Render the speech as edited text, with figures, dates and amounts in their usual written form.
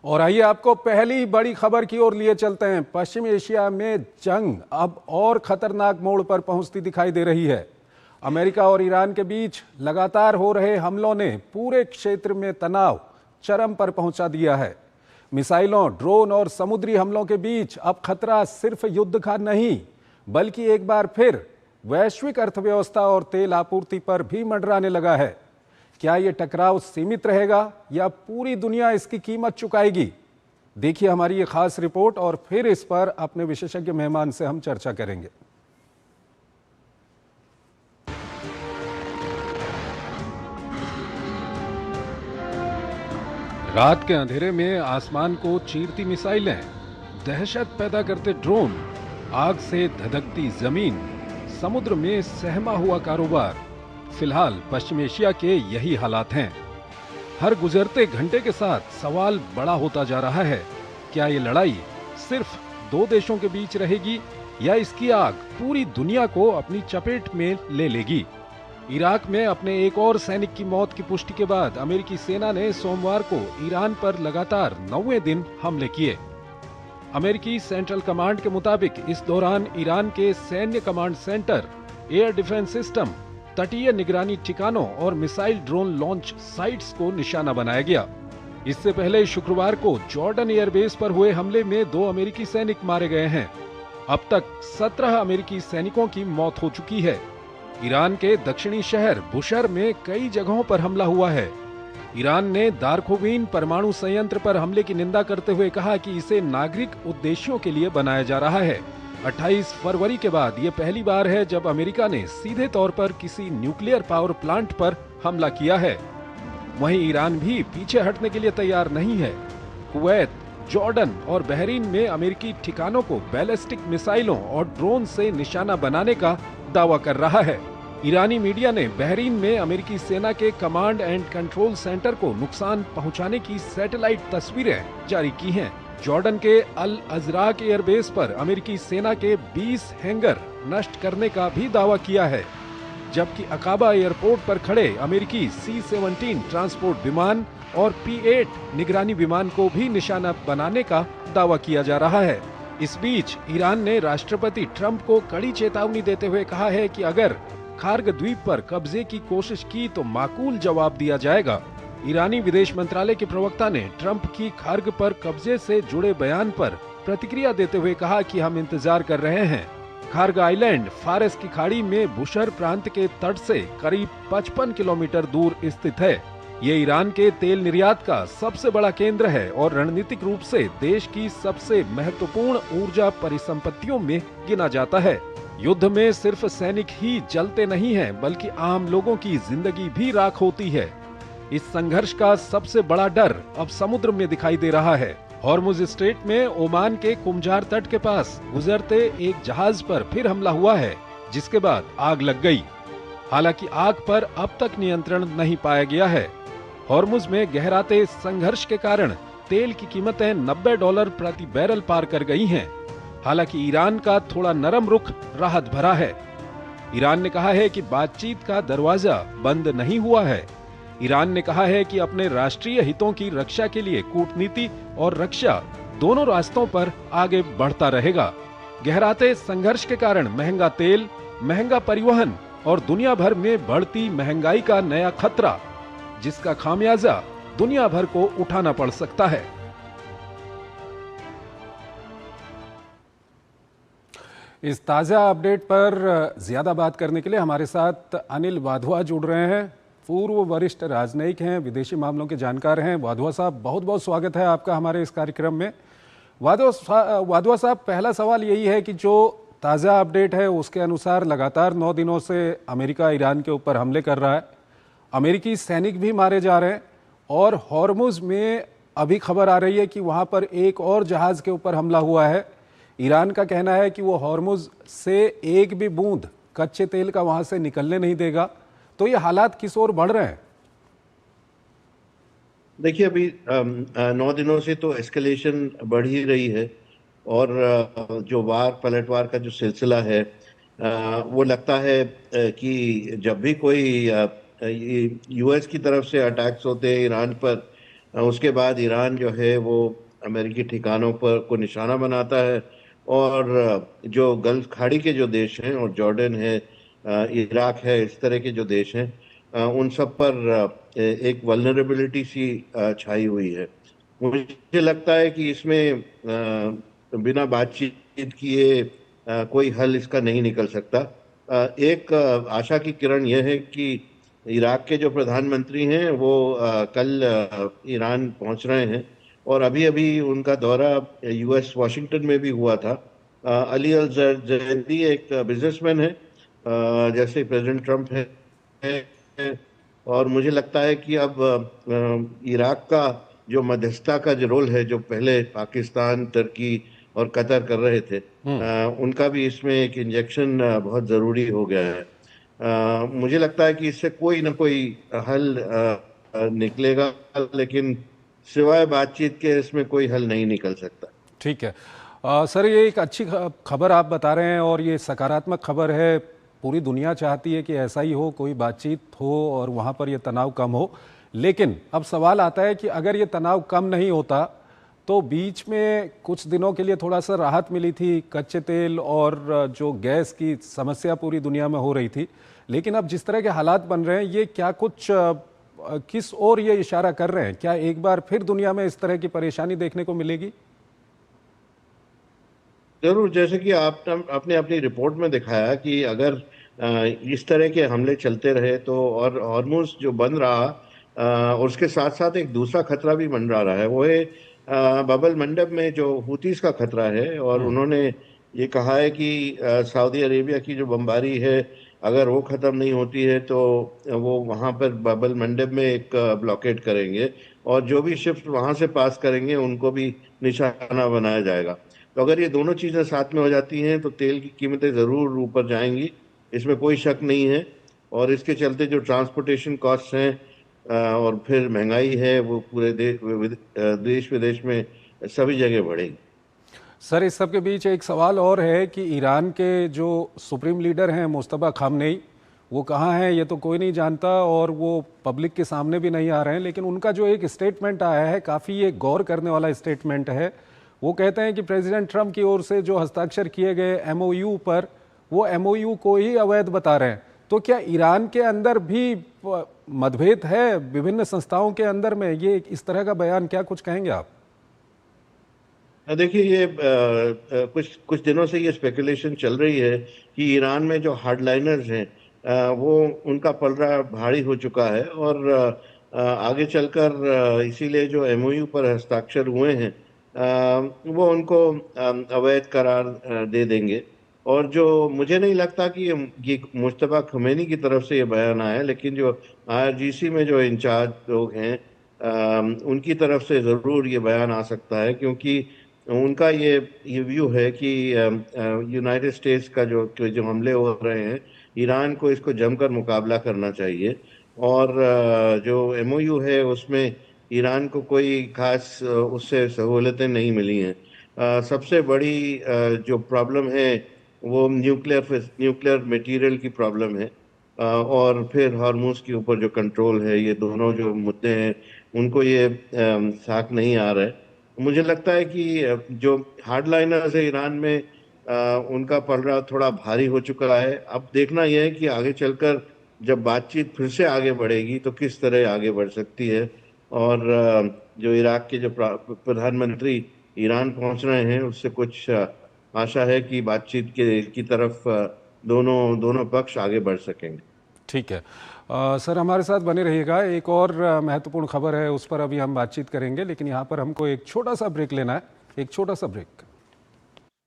और आइए आपको पहली बड़ी खबर की ओर लिए चलते हैं। पश्चिम एशिया में जंग अब और खतरनाक मोड़ पर पहुंचती दिखाई दे रही है। अमेरिका और ईरान के बीच लगातार हो रहे हमलों ने पूरे क्षेत्र में तनाव चरम पर पहुंचा दिया है। मिसाइलों, ड्रोन और समुद्री हमलों के बीच अब खतरा सिर्फ युद्ध का नहीं, बल्कि एक बार फिर वैश्विक अर्थव्यवस्था और तेल आपूर्ति पर भी मंडराने लगा है। क्या ये टकराव सीमित रहेगा या पूरी दुनिया इसकी कीमत चुकाएगी? देखिए हमारी ये खास रिपोर्ट और फिर इस पर अपने विशेषज्ञ मेहमान से हम चर्चा करेंगे। रात के अंधेरे में आसमान को चीरती मिसाइलें, दहशत पैदा करते ड्रोन, आग से धधकती जमीन, समुद्र में सहमा हुआ कारोबार। फिलहाल पश्चिम एशिया के यही हालात हैं। हर गुजरते घंटे के साथ सवाल बड़ा होता जा रहा है। क्या ये लड़ाई सिर्फ दो देशों के बीच रहेगी या इसकी आग पूरी दुनिया को अपनी चपेट में ले लेगी? इराक में अपने एक और सैनिक की मौत की पुष्टि के बाद अमेरिकी सेना ने सोमवार को ईरान पर लगातार 9वें दिन हमले किए। अमेरिकी सेंट्रल कमांड के मुताबिक इस दौरान ईरान के सैन्य command centre, air defence system, तटीय निगरानी ठिकानों और मिसाइल ड्रोन लॉन्च साइट्स को निशाना बनाया गया। इससे पहले शुक्रवार को जॉर्डन एयरबेस पर हुए हमले में 2 अमेरिकी सैनिक मारे गए हैं। अब तक 17 अमेरिकी सैनिकों की मौत हो चुकी है। ईरान के दक्षिणी शहर बुशर में कई जगहों पर हमला हुआ है। ईरान ने दारखोवीन परमाणु संयंत्र पर हमले की निंदा करते हुए कहा कि इसे नागरिक उद्देश्यों के लिए बनाया जा रहा है। 28 फरवरी के बाद ये पहली बार है जब अमेरिका ने सीधे तौर पर किसी न्यूक्लियर पावर प्लांट पर हमला किया है। वहीं ईरान भी पीछे हटने के लिए तैयार नहीं है। कुवैत, जॉर्डन और बहरीन में अमेरिकी ठिकानों को बैलिस्टिक मिसाइलों और ड्रोन से निशाना बनाने का दावा कर रहा है। ईरानी मीडिया ने बहरीन में अमेरिकी सेना के कमांड एंड कंट्रोल सेंटर को नुकसान पहुंचाने की सैटेलाइट तस्वीरें जारी की हैं। जॉर्डन के अल अजराक एयरबेस पर अमेरिकी सेना के 20 हैंगर नष्ट करने का भी दावा किया है, जबकि अकाबा एयरपोर्ट पर खड़े अमेरिकी C-17 ट्रांसपोर्ट विमान और P-8 निगरानी विमान को भी निशाना बनाने का दावा किया जा रहा है। इस बीच ईरान ने राष्ट्रपति ट्रंप को कड़ी चेतावनी देते हुए कहा है कि अगर खार्ग द्वीप पर कब्जे की कोशिश की तो माकूल जवाब दिया जाएगा। ईरानी विदेश मंत्रालय के प्रवक्ता ने ट्रंप की खार्ग पर कब्जे से जुड़े बयान पर प्रतिक्रिया देते हुए कहा कि हम इंतजार कर रहे हैं। खार्ग आइलैंड फारस की खाड़ी में बुशर प्रांत के तट से करीब 55 किलोमीटर दूर स्थित है। ये ईरान के तेल निर्यात का सबसे बड़ा केंद्र है और रणनीतिक रूप से देश की सबसे महत्वपूर्ण ऊर्जा परिसंपत्तियों में गिना जाता है। युद्ध में सिर्फ सैनिक ही जलते नहीं हैं, बल्कि आम लोगों की जिंदगी भी राख होती है। इस संघर्ष का सबसे बड़ा डर अब समुद्र में दिखाई दे रहा है। हॉर्मुज स्ट्रेट में ओमान के कुमजार तट के पास गुजरते एक जहाज पर फिर हमला हुआ है, जिसके बाद आग लग गई। हालांकि आग पर अब तक नियंत्रण नहीं पाया गया है। हॉर्मुज में गहराते संघर्ष के कारण तेल की कीमतें $90 प्रति बैरल पार कर गई हैं। हालांकि ईरान का थोड़ा नरम रुख राहत भरा है। ईरान ने कहा है कि बातचीत का दरवाजा बंद नहीं हुआ है। ईरान ने कहा है कि अपने राष्ट्रीय हितों की रक्षा के लिए कूटनीति और रक्षा दोनों रास्तों पर आगे बढ़ता रहेगा। गहराते संघर्ष के कारण महंगा तेल, महंगा परिवहन और दुनिया भर में बढ़ती महंगाई का नया खतरा, जिसका खामियाजा दुनिया भर को उठाना पड़ सकता है। इस ताज़ा अपडेट पर ज्यादा बात करने के लिए हमारे साथ अनिल वाधवा जुड़ रहे हैं। पूर्व वरिष्ठ राजनयिक हैं, विदेशी मामलों के जानकार हैं। वाधवा साहब, बहुत बहुत स्वागत है आपका हमारे इस कार्यक्रम में। वाधवा साहब, पहला सवाल यही है कि जो ताज़ा अपडेट है उसके अनुसार लगातार 9 दिनों से अमेरिका ईरान के ऊपर हमले कर रहा है। अमेरिकी सैनिक भी मारे जा रहे हैं और हॉर्मुज में अभी खबर आ रही है कि वहाँ पर एक और जहाज़ के ऊपर हमला हुआ है। ईरान का कहना है कि वो हॉर्मुज से एक भी बूंद कच्चे तेल का वहाँ से निकलने नहीं देगा। तो ये हालात किस ओर बढ़ रहे हैं? देखिए, अभी 9 दिनों से तो एस्केलेशन बढ़ ही रही है और जो पलटवार का जो सिलसिला है वो लगता है कि जब भी कोई यूएस की तरफ से अटैक्स होते हैं ईरान पर उसके बाद ईरान जो है वो अमेरिकी ठिकानों पर को निशाना बनाता है, और जो गल्फ खाड़ी के जो देश हैं, और जॉर्डन है, इराक है, इस तरह के जो देश हैं, उन सब पर एक वल्नरेबिलिटी सी छाई हुई है। मुझे लगता है कि इसमें बिना बातचीत किए कोई हल इसका नहीं निकल सकता। एक आशा की किरण यह है कि इराक के जो प्रधानमंत्री हैं वो कल ईरान पहुंच रहे हैं, और अभी अभी उनका दौरा यूएस वाशिंगटन में भी हुआ था। अली अल जैदी एक बिजनेसमैन है, जैसे प्रेसिडेंट ट्रंप है, और मुझे लगता है कि अब इराक का जो मध्यस्थता का जो रोल है, जो पहले पाकिस्तान, तुर्की और कतर कर रहे थे, उनका भी इसमें एक इंजेक्शन बहुत ज़रूरी हो गया है। मुझे लगता है कि इससे कोई ना कोई हल निकलेगा, लेकिन सिवाय बातचीत के इसमें कोई हल नहीं निकल सकता। ठीक है। सर, ये एक अच्छी खबर आप बता रहे हैं और ये सकारात्मक खबर है। पूरी दुनिया चाहती है कि ऐसा ही हो, कोई बातचीत हो और वहाँ पर ये तनाव कम हो। लेकिन अब सवाल आता है कि अगर ये तनाव कम नहीं होता तो बीच में कुछ दिनों के लिए थोड़ा सा राहत मिली थी, कच्चे तेल और जो गैस की समस्या पूरी दुनिया में हो रही थी। लेकिन अब जिस तरह के हालात बन रहे हैं, ये क्या कुछ किस ओर ये इशारा कर रहे हैं? क्या एक बार फिर दुनिया में इस तरह की परेशानी देखने को मिलेगी? जरूर, जैसे कि आपने अपनी रिपोर्ट में दिखाया कि अगर इस तरह के हमले चलते रहे तो, और हॉर्मुज़ जो बंद रहा, उसके साथ साथ एक दूसरा खतरा भी मंडरा रहा है, वो है बबल मंडब में जो हुतीस का खतरा है। और उन्होंने ये कहा है कि सऊदी अरेबिया की जो बमबारी है, अगर वो ख़त्म नहीं होती है तो वो वहाँ पर बबल मंडब में एक ब्लॉकेड करेंगे, और जो भी शिप्स वहाँ से पास करेंगे उनको भी निशाना बनाया जाएगा। तो अगर ये दोनों चीज़ें साथ में हो जाती हैं तो तेल की कीमतें ज़रूर ऊपर जाएंगी, इसमें कोई शक नहीं है। और इसके चलते जो ट्रांसपोर्टेशन कॉस्ट हैं और फिर महंगाई है, वो पूरे देश विदेश में सभी जगह बढ़ेगी। सर, इस सब के बीच एक सवाल और है कि ईरान के जो सुप्रीम लीडर हैं मुस्तफा खामनेई, वो कहाँ हैं ये तो कोई नहीं जानता और वो पब्लिक के सामने भी नहीं आ रहे हैं। लेकिन उनका जो एक स्टेटमेंट आया है, काफ़ी ये गौर करने वाला स्टेटमेंट है। वो कहते हैं कि प्रेसिडेंट ट्रंप की ओर से जो हस्ताक्षर किए गए एमओयू पर, वो एमओयू को ही अवैध बता रहे हैं। तो क्या ईरान के अंदर भी मतभेद है विभिन्न संस्थाओं के अंदर में? ये इस तरह का बयान, क्या कुछ कहेंगे आप? देखिए, ये कुछ कुछ दिनों से ये स्पेकुलेशन चल रही है कि ईरान में जो हार्डलाइनर्स हैं, वो उनका पलड़ा भारी हो चुका है, और आगे चलकर इसीलिए जो एमओयू पर हस्ताक्षर हुए हैं, वो उनको अवैध करार दे देंगे। और जो मुझे नहीं लगता कि ये मुश्तबा खमेनी की तरफ से ये बयान आया है, लेकिन जो आईआरजीसी में जो इंचार्ज लोग हैं, उनकी तरफ से ज़रूर ये बयान आ सकता है, क्योंकि उनका ये व्यू है कि यूनाइटेड स्टेट्स का जो हमले हो रहे हैं, ईरान को इसको जमकर मुकाबला करना चाहिए। और जो एमओयू है उसमें ईरान को कोई खास उससे सहूलतें नहीं मिली हैं। सबसे बड़ी जो प्रॉब्लम है वो न्यूक्लियर मटेरियल की प्रॉब्लम है, और फिर हार्मूज के ऊपर जो कंट्रोल है, ये दोनों जो मुद्दे हैं उनको ये साथ नहीं आ रहा है। मुझे लगता है कि जो हार्डलाइनर्स है ईरान में, उनका पलड़ा थोड़ा भारी हो चुका है। अब देखना यह है कि आगे चलकर जब बातचीत फिर से आगे बढ़ेगी तो किस तरह आगे बढ़ सकती है। और जो इराक के जो प्रधानमंत्री ईरान पहुंच रहे हैं, उससे कुछ आशा है कि बातचीत की तरफ दोनों दोनों पक्ष आगे बढ़ सकेंगे। ठीक है। सर, हमारे साथ बने रहिएगा। एक और महत्वपूर्ण खबर है, उस पर अभी हम बातचीत करेंगे, लेकिन यहाँ पर हमको एक छोटा सा ब्रेक लेना है। एक छोटा सा ब्रेक।